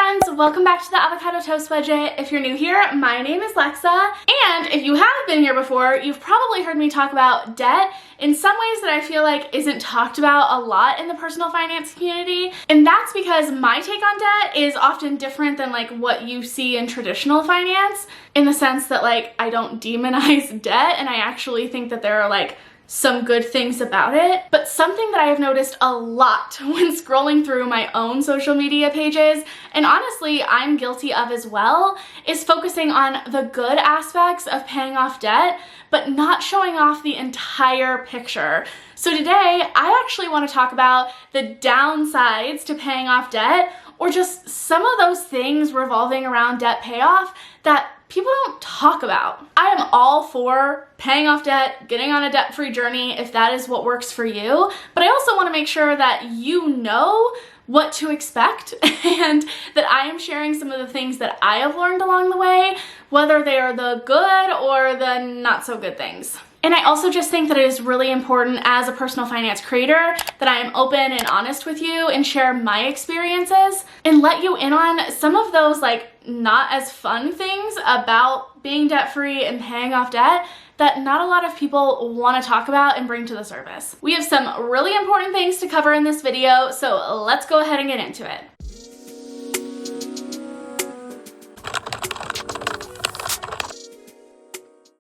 friends, welcome back to the Avocado Toast Budget. If you're new here, my name is Lexa, and if you have been here before, you've probably heard me talk about debt in some ways that I feel like isn't talked about a lot in the personal finance community, and that's because my take on debt is often different than like what you see in traditional finance, in the sense that like I don't demonize debt, and I actually think that there are like some good things about it. But something that I have noticed a lot when scrolling through my own social media pages, and honestly I'm guilty of as well, is focusing on the good aspects of paying off debt, but not showing off the entire picture. So today, I actually want to talk about the downsides to paying off debt, or just some of those things revolving around debt payoff that people don't talk about. I am all for paying off debt, getting on a debt-free journey if that is what works for you, but I also want to make sure that you know what to expect and that I am sharing some of the things that I have learned along the way, whether they are the good or the not so good things. And I also just think that it is really important as a personal finance creator that I am open and honest with you and share my experiences and let you in on some of those like not as fun things about being debt-free and paying off debt that not a lot of people want to talk about and bring to the surface. We have some really important things to cover in this video, so let's go ahead and get into it.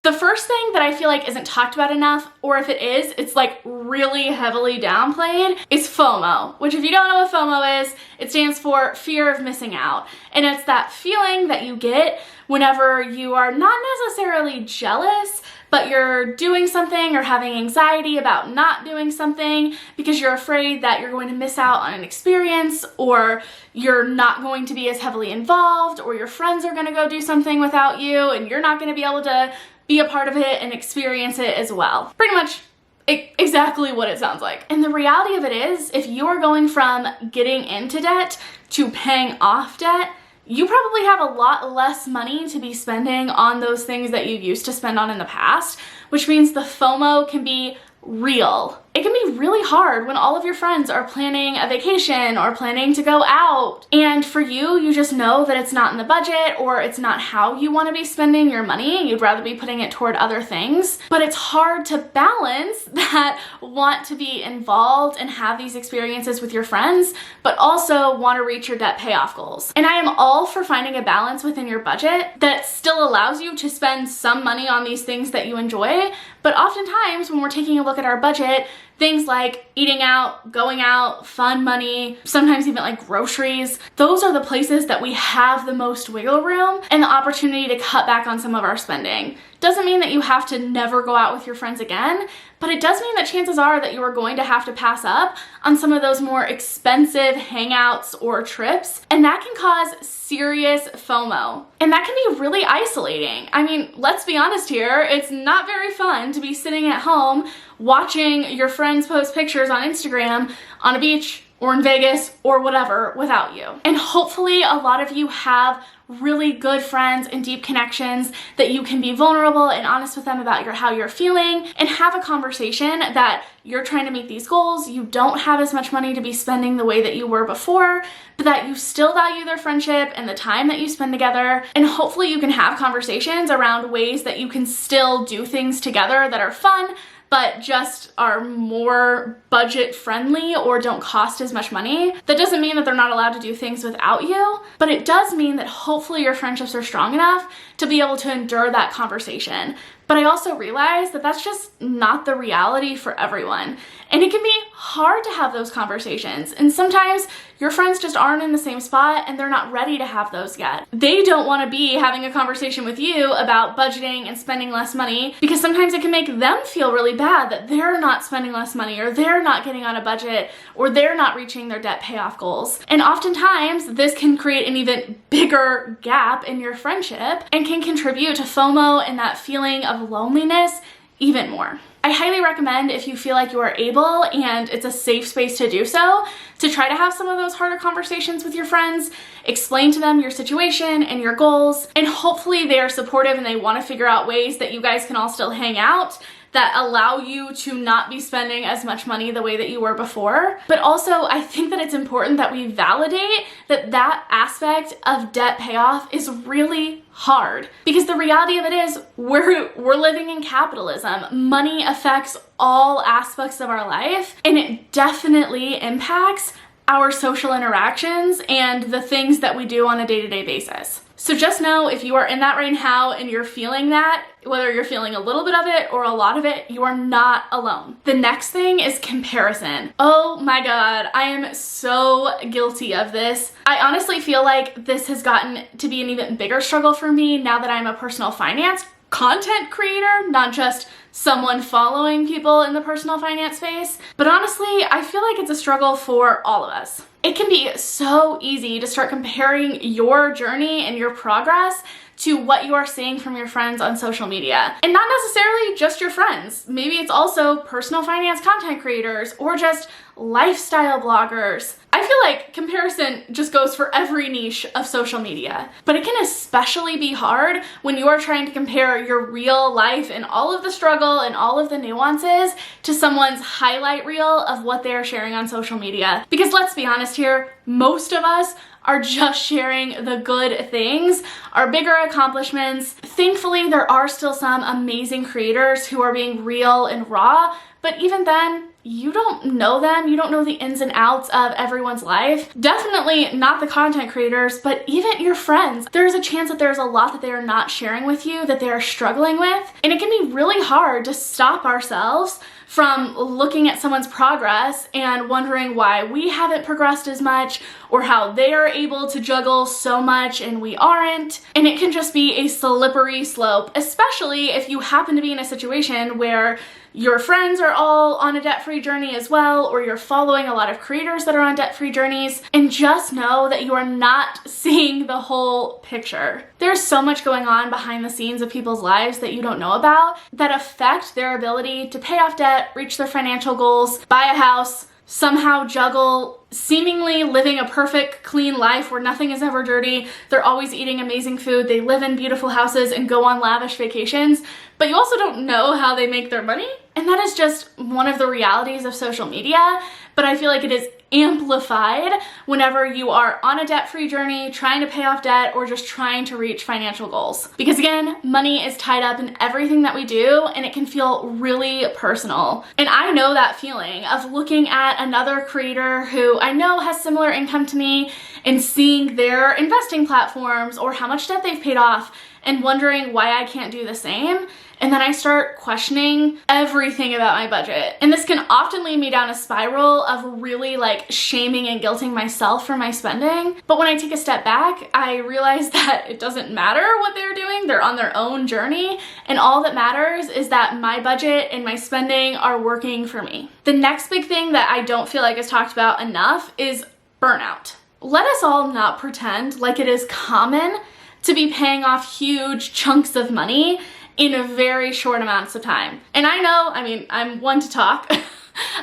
The first thing that I feel like isn't talked about enough, or if it is, it's like really heavily downplayed, is FOMO, which if you don't know what FOMO is, it stands for fear of missing out. And it's that feeling that you get whenever you are not necessarily jealous, but you're doing something or having anxiety about not doing something because you're afraid that you're going to miss out on an experience, or you're not going to be as heavily involved, or your friends are going to go do something without you and you're not going to be able to be a part of it and experience it as well. Pretty much exactly what it sounds like. And the reality of it is, if you are going from getting into debt to paying off debt, you probably have a lot less money to be spending on those things that you used to spend on in the past, which means the FOMO can be real. It can be really hard when all of your friends are planning a vacation or planning to go out, and for you, you just know that it's not in the budget or it's not how you want to be spending your money. You'd rather be putting it toward other things, but it's hard to balance that want to be involved and have these experiences with your friends, but also want to reach your debt payoff goals. And I am all for finding a balance within your budget that still allows you to spend some money on these things that you enjoy, but oftentimes when we're taking a look at our budget, things like eating out, going out, fun money, sometimes even like groceries, those are the places that we have the most wiggle room and the opportunity to cut back on some of our spending. Doesn't mean that you have to never go out with your friends again, but it does mean that chances are that you are going to have to pass up on some of those more expensive hangouts or trips, and that can cause serious FOMO. And that can be really isolating. I mean, let's be honest here, it's not very fun to be sitting at home watching your friends post pictures on Instagram on a beach or in Vegas or whatever without you. And hopefully a lot of you have really good friends and deep connections that you can be vulnerable and honest with them about how you're feeling and have a conversation that you're trying to meet these goals. You don't have as much money to be spending the way that you were before, but that you still value their friendship and the time that you spend together. And hopefully you can have conversations around ways that you can still do things together that are fun, but just are more budget friendly or don't cost as much money. That doesn't mean that they're not allowed to do things without you, but it does mean that hopefully your friendships are strong enough to be able to endure that conversation. But I also realize that that's just not the reality for everyone. And it can be hard to have those conversations. And sometimes your friends just aren't in the same spot and they're not ready to have those yet. They don't want to be having a conversation with you about budgeting and spending less money, because sometimes it can make them feel really bad that they're not spending less money, or they're not getting on a budget, or they're not reaching their debt payoff goals. And oftentimes this can create an even bigger gap in your friendship and can contribute to FOMO and that feeling of loneliness even more. I highly recommend, if you feel like you are able and it's a safe space to do so, to try to have some of those harder conversations with your friends, explain to them your situation and your goals, and hopefully they are supportive and they want to figure out ways that you guys can all still hang out, that allow you to not be spending as much money the way that you were before. But also, I think that it's important that we validate that that aspect of debt payoff is really hard, because the reality of it is we're living in capitalism. Money affects all aspects of our life, and it definitely impacts our social interactions and the things that we do on a day-to-day basis. So just know, if you are in that right now and you're feeling that, whether you're feeling a little bit of it or a lot of it, you are not alone. The next thing is comparison. Oh my God, I am so guilty of this. I honestly feel like this has gotten to be an even bigger struggle for me now that I'm a personal finance content creator, not just someone following people in the personal finance space. But honestly, I feel like it's a struggle for all of us. It can be so easy to start comparing your journey and your progress to what you are seeing from your friends on social media. And not necessarily just your friends. Maybe it's also personal finance content creators or just lifestyle bloggers. I feel like comparison just goes for every niche of social media. But it can especially be hard when you are trying to compare your real life and all of the struggle and all of the nuances to someone's highlight reel of what they're sharing on social media. Because let's be honest here, most of us are just sharing the good things, our bigger accomplishments. Thankfully, there are still some amazing creators who are being real and raw, but even then, you don't know them. You don't know the ins and outs of everyone's life. Definitely not the content creators, but even your friends. There's a chance that there's a lot that they are not sharing with you, that they are struggling with. And it can be really hard to stop ourselves from looking at someone's progress and wondering why we haven't progressed as much, or how they are able to juggle so much and we aren't. And it can just be a slippery slope, especially if you happen to be in a situation where your friends are all on a debt-free journey as well, or you're following a lot of creators that are on debt-free journeys. And just know that you are not seeing the whole picture. There's so much going on behind the scenes of people's lives that you don't know about that affect their ability to pay off debt, reach their financial goals, buy a house, somehow juggle seemingly living a perfect, clean life where nothing is ever dirty. They're always eating amazing food. They live in beautiful houses and go on lavish vacations, but you also don't know how they make their money. And that is just one of the realities of social media. But I feel like it is amplified whenever you are on a debt-free journey, trying to pay off debt, or just trying to reach financial goals. Because again, money is tied up in everything that we do, and it can feel really personal. And I know that feeling of looking at another creator who I know has similar income to me and seeing their investing platforms or how much debt they've paid off and wondering why I can't do the same. And then I start questioning everything about my budget. And this can often lead me down a spiral of really shaming and guilting myself for my spending. But when I take a step back, I realize that it doesn't matter what they're doing. They're on their own journey. And all that matters is that my budget and my spending are working for me. The next big thing that I don't feel like is talked about enough is burnout. Let us all not pretend like it is common to be paying off huge chunks of money in a very short amounts of time. And I know, I'm one to talk.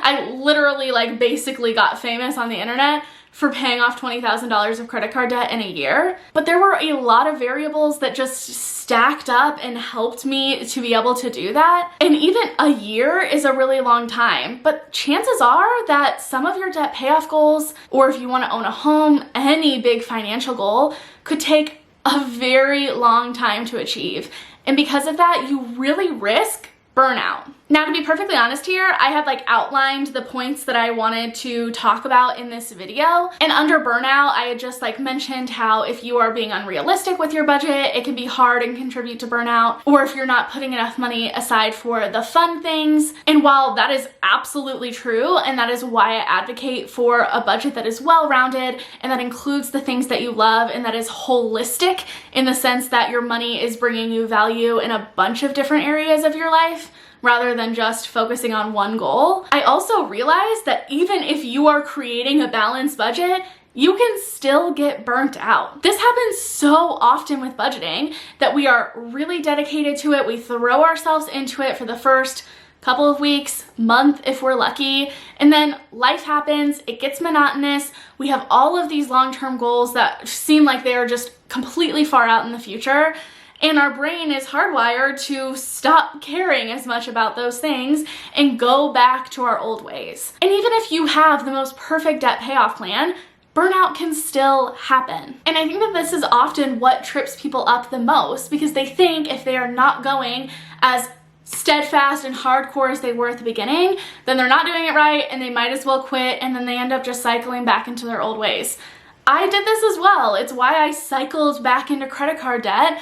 I literally basically got famous on the internet for paying off $20,000 of credit card debt in a year. But there were a lot of variables that just stacked up and helped me to be able to do that. And even a year is a really long time. But chances are that some of your debt payoff goals, or if you want to own a home, any big financial goal, could take a very long time to achieve. And because of that, you really risk burnout. Now, to be perfectly honest here, I had outlined the points that I wanted to talk about in this video. And under burnout, I had just mentioned how if you are being unrealistic with your budget, it can be hard and contribute to burnout, or if you're not putting enough money aside for the fun things. And while that is absolutely true, and that is why I advocate for a budget that is well-rounded and that includes the things that you love and that is holistic in the sense that your money is bringing you value in a bunch of different areas of your life, rather than just focusing on one goal, I also realized that even if you are creating a balanced budget, you can still get burnt out. This happens so often with budgeting that we are really dedicated to it. We throw ourselves into it for the first couple of weeks, month if we're lucky, and then life happens, it gets monotonous. We have all of these long-term goals that seem like they are just completely far out in the future. And our brain is hardwired to stop caring as much about those things and go back to our old ways. And even if you have the most perfect debt payoff plan, burnout can still happen. And I think that this is often what trips people up the most, because they think if they are not going as steadfast and hardcore as they were at the beginning, then they're not doing it right and they might as well quit, and then they end up just cycling back into their old ways. I did this as well. It's why I cycled back into credit card debt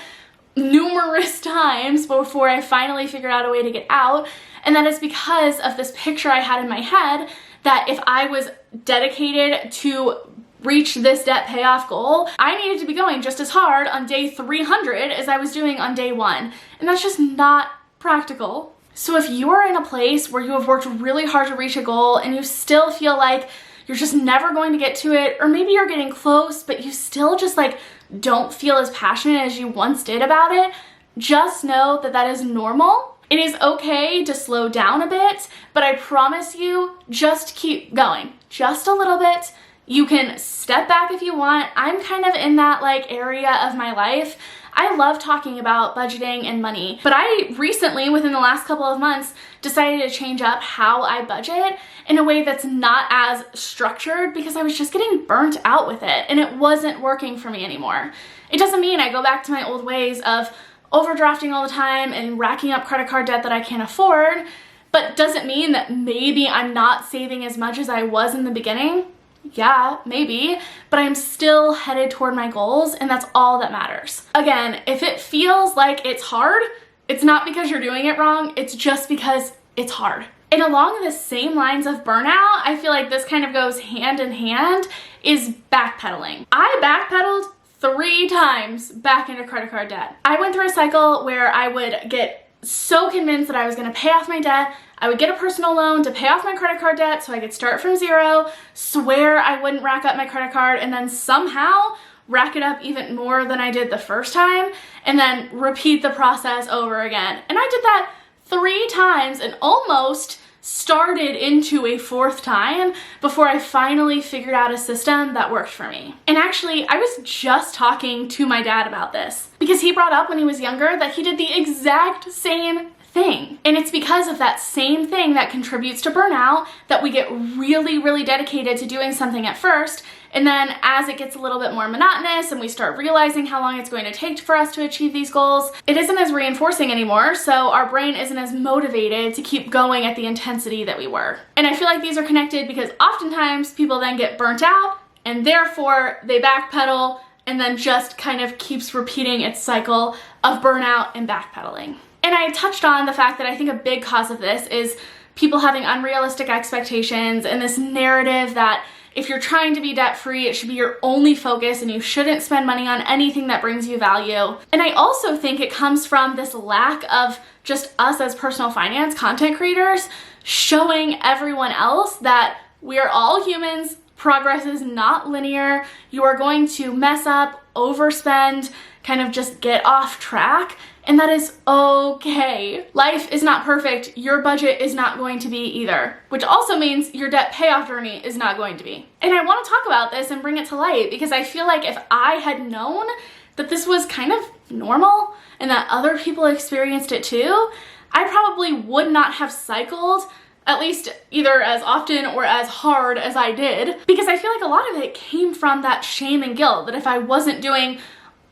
numerous times before I finally figured out a way to get out. And that is because of this picture I had in my head that if I was dedicated to reach this debt payoff goal, I needed to be going just as hard on day 300 as I was doing on day 1. And that's just not practical. So if you are in a place where you have worked really hard to reach a goal and you still feel like you're just never going to get to it, or maybe you're getting close, but you still just like don't feel as passionate as you once did about it, just know that that is normal. It is okay to slow down a bit, but I promise you, just keep going just a little bit. You can step back if you want. I'm kind of in that like area of my life. I love talking about budgeting and money, but I recently, within the last couple of months, decided to change up how I budget in a way that's not as structured, because I was just getting burnt out with it and it wasn't working for me anymore. It doesn't mean I go back to my old ways of overdrafting all the time and racking up credit card debt that I can't afford, but does it mean that maybe I'm not saving as much as I was in the beginning? Yeah, maybe, but I'm still headed toward my goals, and that's all that matters. Again, if it feels like it's hard, it's not because you're doing it wrong, it's just because it's hard. And along the same lines of burnout, I feel like this kind of goes hand in hand, is backpedaling. I backpedaled 3 times back into credit card debt. I went through a cycle where I would get so convinced that I was gonna pay off my debt. I would get a personal loan to pay off my credit card debt so I could start from zero, swear I wouldn't rack up my credit card, and then somehow rack it up even more than I did the first time, and then repeat the process over again. And I did that 3 times and almost started into a 4th time before I finally figured out a system that worked for me. And actually, I was just talking to my dad about this because he brought up when he was younger that he did the exact same thing. And it's because of that same thing that contributes to burnout that we get really, really dedicated to doing something at first. And then as it gets a little bit more monotonous and we start realizing how long it's going to take for us to achieve these goals, it isn't as reinforcing anymore, so our brain isn't as motivated to keep going at the intensity that we were. And I feel like these are connected because oftentimes people then get burnt out and therefore they backpedal and then just kind of keeps repeating its cycle of burnout and backpedaling. And I touched on the fact that I think a big cause of this is people having unrealistic expectations and this narrative that if you're trying to be debt-free, it should be your only focus and you shouldn't spend money on anything that brings you value. And I also think it comes from this lack of just us as personal finance content creators showing everyone else that we're all humans, progress is not linear, you are going to mess up, overspend, kind of just get off track, and that is okay. Life is not perfect, your budget is not going to be either, which also means your debt payoff journey is not going to be. And I want to talk about this and bring it to light because I feel like if I had known that this was kind of normal and that other people experienced it too, I probably would not have cycled at least either as often or as hard as I did, because I feel like a lot of it came from that shame and guilt that if I wasn't doing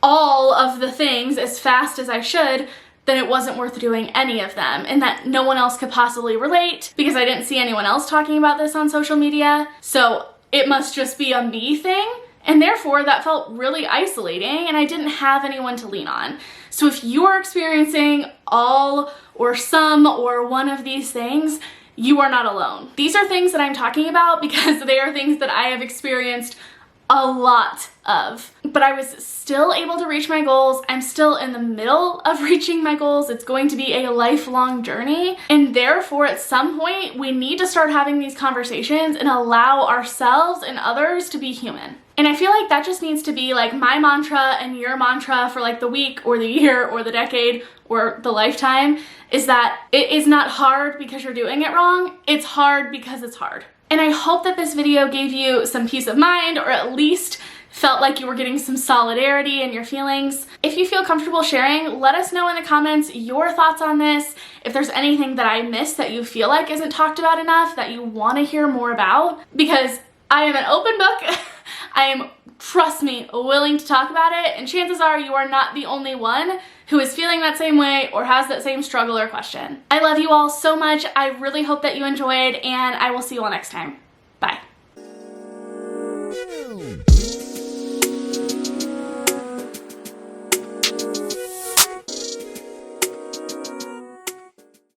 all of the things as fast as I should, then it wasn't worth doing any of them, and that no one else could possibly relate because I didn't see anyone else talking about this on social media, so it must just be a me thing, and therefore that felt really isolating and I didn't have anyone to lean on. So if you're experiencing all or some or one of these things, you are not alone. These are things that I'm talking about because they are things that I have experienced a lot of, but I was still able to reach my goals. I'm still in the middle of reaching my goals. It's going to be a lifelong journey, and therefore at some point we need to start having these conversations and allow ourselves and others to be human. And I feel like that just needs to be like my mantra and your mantra for like the week or the year or the decade or the lifetime, is that it is not hard because you're doing it wrong. It's hard because it's hard. And I hope that this video gave you some peace of mind, or at least felt like you were getting some solidarity in your feelings. If you feel comfortable sharing, let us know in the comments your thoughts on this. If there's anything that I missed that you feel like isn't talked about enough that you want to hear more about, because I am an open book. I am, trust me, willing to talk about it, and chances are you are not the only one who is feeling that same way or has that same struggle or question. I love you all so much. I really hope that you enjoyed, and I will see you all next time. Bye.